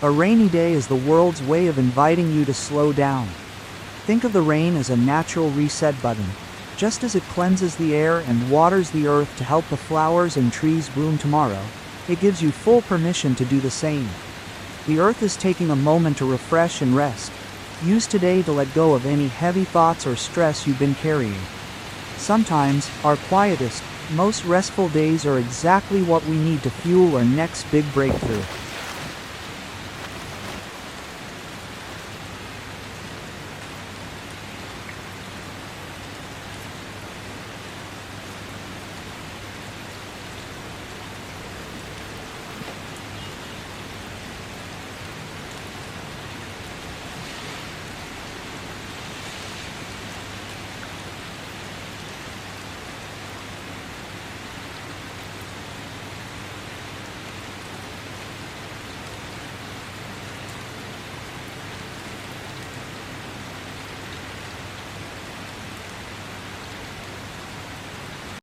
A rainy day is the world's way of inviting you to slow down. Think of the rain as a natural reset button. Just as it cleanses the air and waters the earth to help the flowers and trees bloom tomorrow, it gives you full permission to do the same. The earth is taking a moment to refresh and rest. Use today to let go of any heavy thoughts or stress you've been carrying. Sometimes, our quietest, most restful days are exactly what we need to fuel our next big breakthrough.